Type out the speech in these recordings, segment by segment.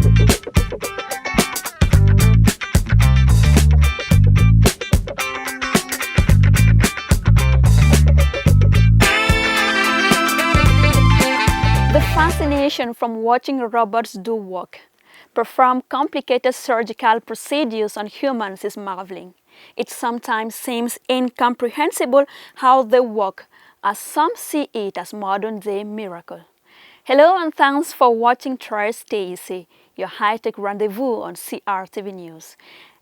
The fascination from watching robots do work, perform complicated surgical procedures on humans is marveling. It sometimes seems incomprehensible how they work, as some see it as modern-day miracle. Hello and thanks for watching Trace TEC, your high-tech rendezvous on CRTV News.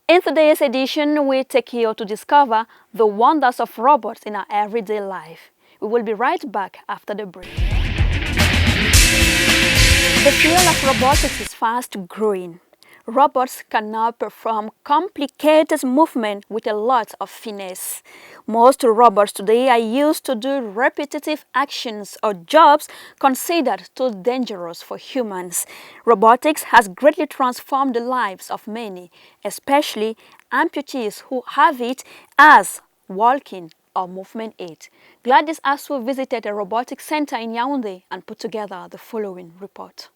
In today's edition, we take you to discover the wonders of robots in our everyday life. We will be right back after the break. The field of robotics is fast growing. Robots can now perform complicated movements with a lot of finesse. Most robots today are used to do repetitive actions or jobs considered too dangerous for humans. Robotics has greatly transformed the lives of many, especially amputees who have it as walking or movement aid. Gladys Asu visited a robotics center in Yaoundé and put together the following report.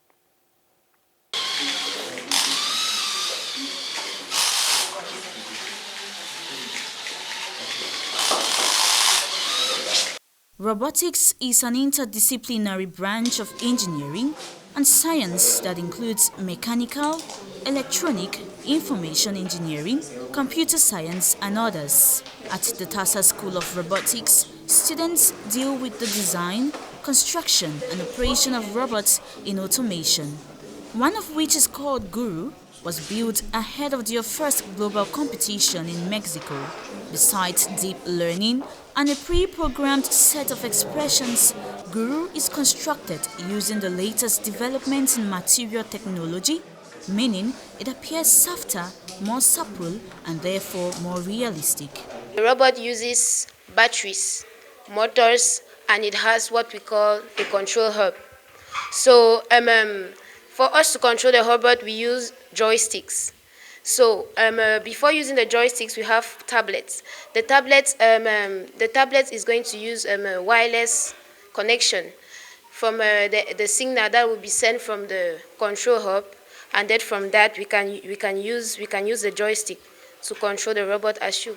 Robotics is an interdisciplinary branch of engineering and science that includes mechanical, electronic, information engineering, computer science, and others. At the TASA School of Robotics, students deal with the design, construction, and operation of robots in automation. One of which is called Guru, was built ahead of their first global competition in Mexico. Besides deep learning and a pre-programmed set of expressions, Guru is constructed using the latest developments in material technology, meaning it appears softer, more supple, and therefore more realistic. The robot uses batteries, motors, and it has what we call a control hub. So for us to control the robot, we use joysticks. So before using the joysticks, we have tablets. The tablet is going to use a wireless connection from the signal that will be sent from the control hub, and then from that we can use the joystick to control the robot as you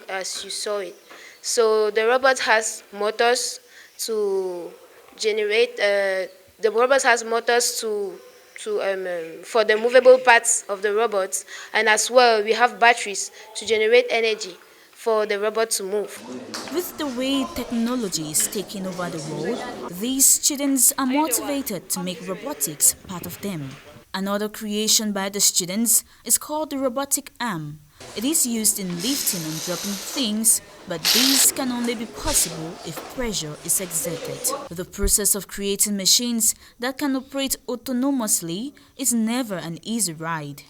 saw it. So the robot has motors to generate. The robot has motors for the movable parts of the robots, and as well we have batteries to generate energy for the robot to move. With the way technology is taking over the world, these students are motivated to make robotics part of them. Another creation by the students is called the robotic arm. It is used in lifting and dropping things, but these can only be possible if pressure is exerted. The process of creating machines that can operate autonomously is never an easy ride.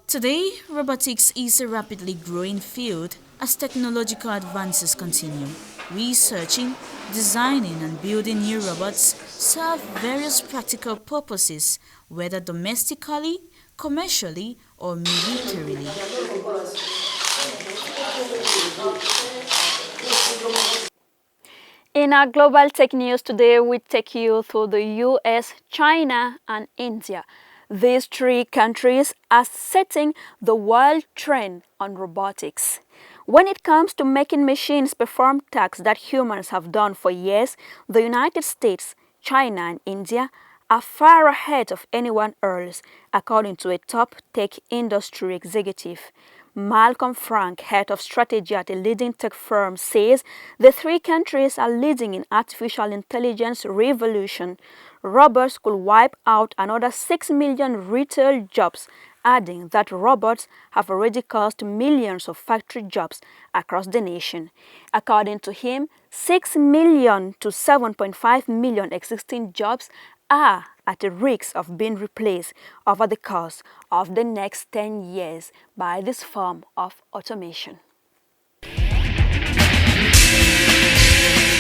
Today, robotics is a rapidly growing field as technological advances continue. Researching, designing, and building new robots serve various practical purposes, whether domestically, commercially, or militarily. In our Global Tech News today, we take you through the US, China, and India. These three countries are setting the world trend on robotics. When it comes to making machines perform tasks that humans have done for years, the United States, China, and India are far ahead of anyone else, according to a top tech industry executive. Malcolm Frank, head of strategy at a leading tech firm, says the three countries are leading in artificial intelligence revolution. Robots could wipe out another 6 million retail jobs, adding that robots have already cost millions of factory jobs across the nation. According to him, 6 million to 7.5 million existing jobs are at the risk of being replaced over the course of the next 10 years by this form of automation.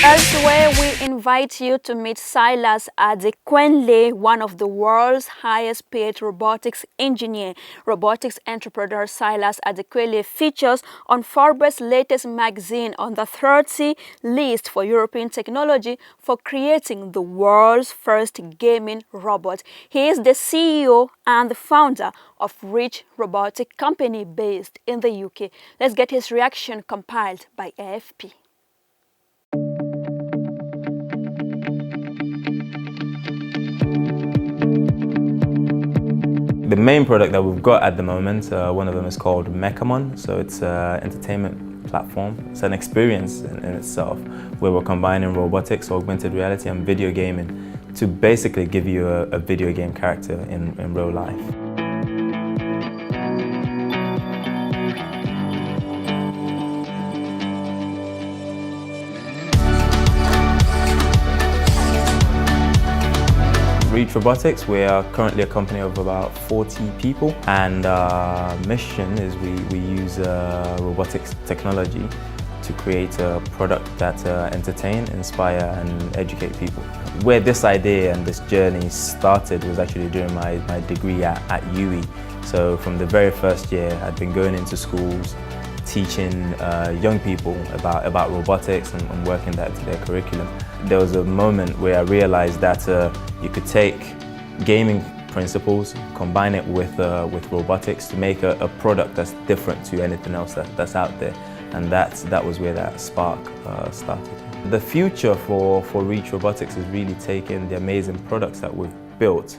Elsewhere, we invite you to meet Silas Adekwenle, one of the world's highest paid robotics engineer. Robotics entrepreneur Silas Adekwenle features on Forbes' latest magazine on the 30 list for European technology for creating the world's first gaming robot. He is the CEO and the founder of Reach Robotic Company based in the UK. Let's get his reaction compiled by AFP. The main product that we've got at the moment, one of them is called Mechamon. So it's an entertainment platform. It's an experience in itself where we're combining robotics, augmented reality and video gaming to basically give you a video game character in real life. Reach Robotics, we are currently a company of about 40 people, and our mission is we use robotics technology to create a product that entertain, inspire and educate people. Where this idea and this journey started was actually during my degree at UE. So from the very first year I'd been going into schools teaching young people about robotics and working that into their curriculum. There was a moment where I realized that you could take gaming principles, combine it with robotics to make a product that's different to anything else that's out there, and that was where that spark started. The future for Reach Robotics is really taking the amazing products that we've built,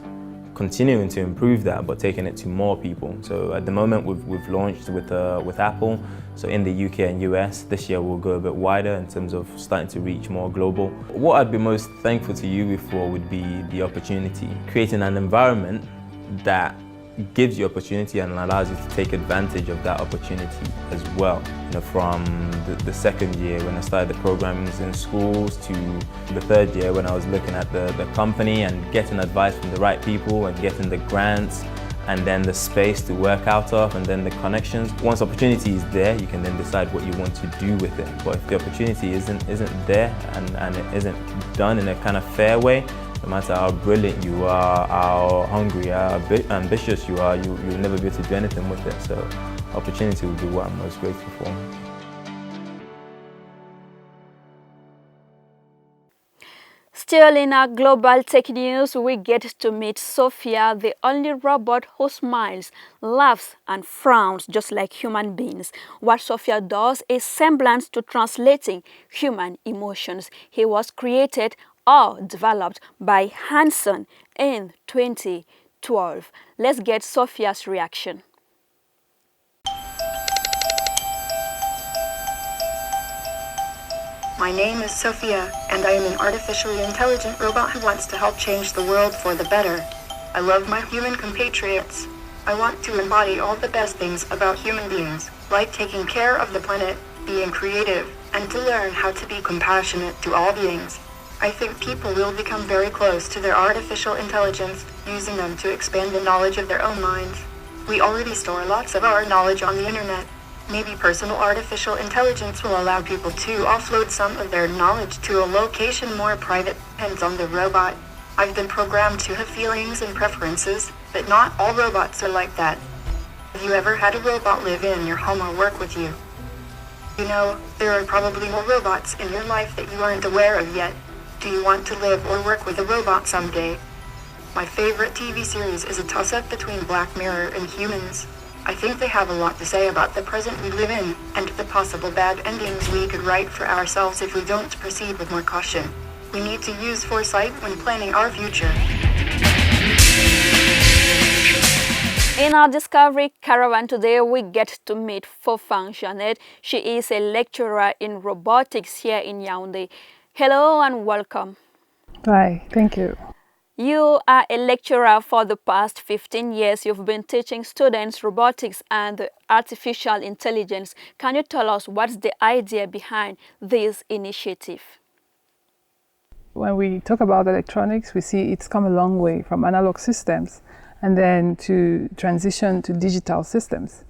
continuing to improve that, but taking it to more people. So at the moment we've launched with Apple. So in the UK and US, this year we'll go a bit wider in terms of starting to reach more global. What I'd be most thankful to you for would be the opportunity, creating an environment that gives you opportunity and allows you to take advantage of that opportunity as well. You know, from the second year when I started the programs in schools to the third year when I was looking at the company and getting advice from the right people and getting the grants and then the space to work out of and then the connections. Once opportunity is there, you can then decide what you want to do with it. But if the opportunity isn't there and it isn't done in a kind of fair way, no matter how brilliant you are, how hungry, how ambitious you are, you'll never be able to do anything with it. So opportunity will be what I'm most grateful for. Still in our global tech news, we get to meet Sophia, the only robot who smiles, laughs and frowns just like human beings. What Sophia does is semblance to translating human emotions. He was created or developed by Hanson in 2012. Let's get Sophia's reaction. My name is Sophia, and I am an artificially intelligent robot who wants to help change the world for the better. I love my human compatriots. I want to embody all the best things about human beings, like taking care of the planet, being creative, and to learn how to be compassionate to all beings. I think people will become very close to their artificial intelligence, using them to expand the knowledge of their own minds. We already store lots of our knowledge on the internet. Maybe personal artificial intelligence will allow people to offload some of their knowledge to a location more private, depends on the robot. I've been programmed to have feelings and preferences, but not all robots are like that. Have you ever had a robot live in your home or work with you? You know, there are probably more robots in your life that you aren't aware of yet. Do you want to live or work with a robot someday? My favorite TV series is a toss-up between Black Mirror and Humans. I think they have a lot to say about the present we live in, and the possible bad endings we could write for ourselves if we don't proceed with more caution. We need to use foresight when planning our future. In our Discovery Caravan today, we get to meet Fofang Janet. She is a lecturer in robotics here in Yaoundé. Hello and welcome. Hi, thank you. You are a lecturer for the past 15 years. You've been teaching students robotics and artificial intelligence. Can you tell us what's the idea behind this initiative? When we talk about electronics, we see it's come a long way from analog systems and then to transition to digital systems.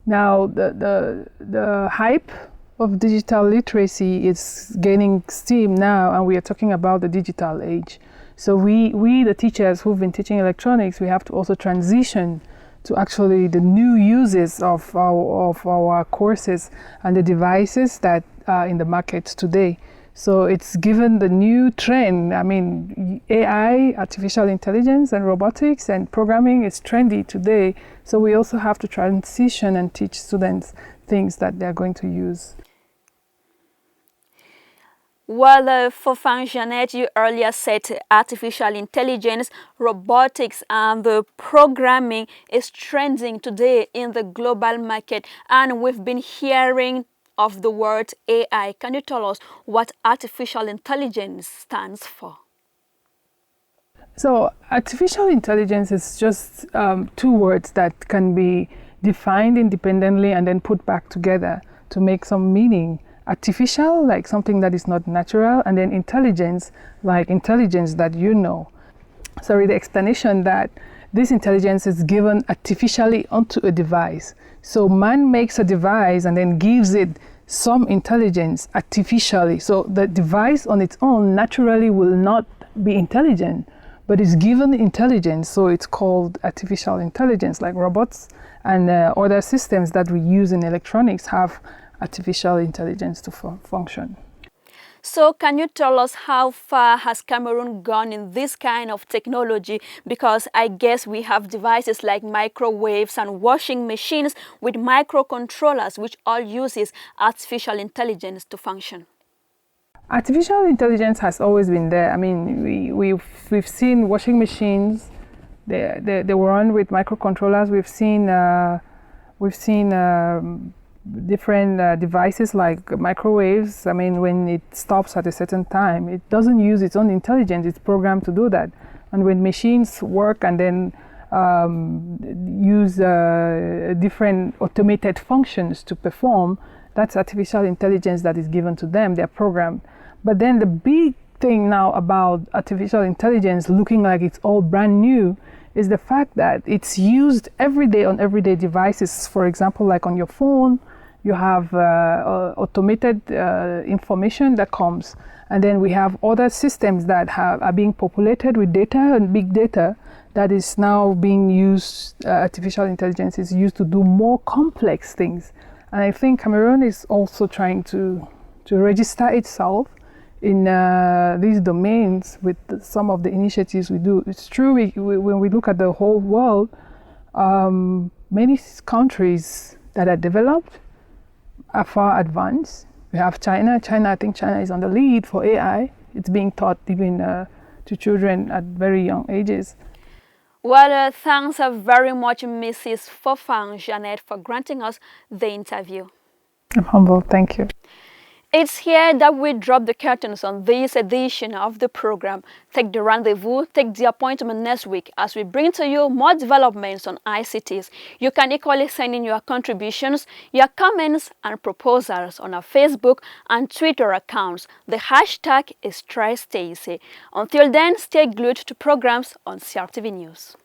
Now, the hype of digital literacy is gaining steam now, and we are talking about the digital age. So we the teachers who've been teaching electronics, we have to also transition to actually the new uses of our courses and the devices that are in the market today. So it's given the new trend. I mean, AI, artificial intelligence, and robotics and programming is trendy today. So we also have to transition and teach students things that they're going to use. Well, Fofang Jeannette, you earlier said artificial intelligence, robotics, and the programming is trending today in the global market. And we've been hearing of the word AI. Can you tell us what artificial intelligence stands for? So artificial intelligence is just two words that can be defined independently and then put back together to make some meaning. Artificial, like something that is not natural, and then intelligence, like intelligence that you know. Sorry, the explanation that this intelligence is given artificially onto a device. So man makes a device and then gives it some intelligence artificially. So the device on its own naturally will not be intelligent, but it's given intelligence, so it's called artificial intelligence. Like robots and other systems that we use in electronics have artificial intelligence to function. So can you tell us how far has Cameroon gone in this kind of technology? Because I guess we have devices like microwaves and washing machines with microcontrollers, which all uses artificial intelligence to function. Artificial intelligence has always been there. I mean, we've seen washing machines. They run with microcontrollers. We've seen different devices like microwaves. I mean, when it stops at a certain time, it doesn't use its own intelligence. It's programmed to do that. And when machines work and then use different automated functions to perform, that's artificial intelligence that is given to them. They're programmed. But then the big thing now about artificial intelligence looking like it's all brand new is the fact that it's used every day on everyday devices. For example, like on your phone, you have automated information that comes, and then we have other systems that are being populated with data and big data that is now being used. Artificial intelligence is used to do more complex things, and I think Cameroon is also trying to register itself in these domains with some of the initiatives we do. It's true, when we look at the whole world, many countries that are developed are far advanced. We have China. I think China is on the lead for AI. It's being taught even to children at very young ages. Well, thanks very much, Mrs. Fofang Jeannette, for granting us the interview. I'm humbled. Thank you. It's here that we drop the curtains on this edition of the program. Take the rendezvous, take the appointment next week as we bring to you more developments on ICTs. You can equally send in your contributions, your comments and proposals on our Facebook and Twitter accounts. The hashtag is TryStacy. Until then, stay glued to programs on CRTV News.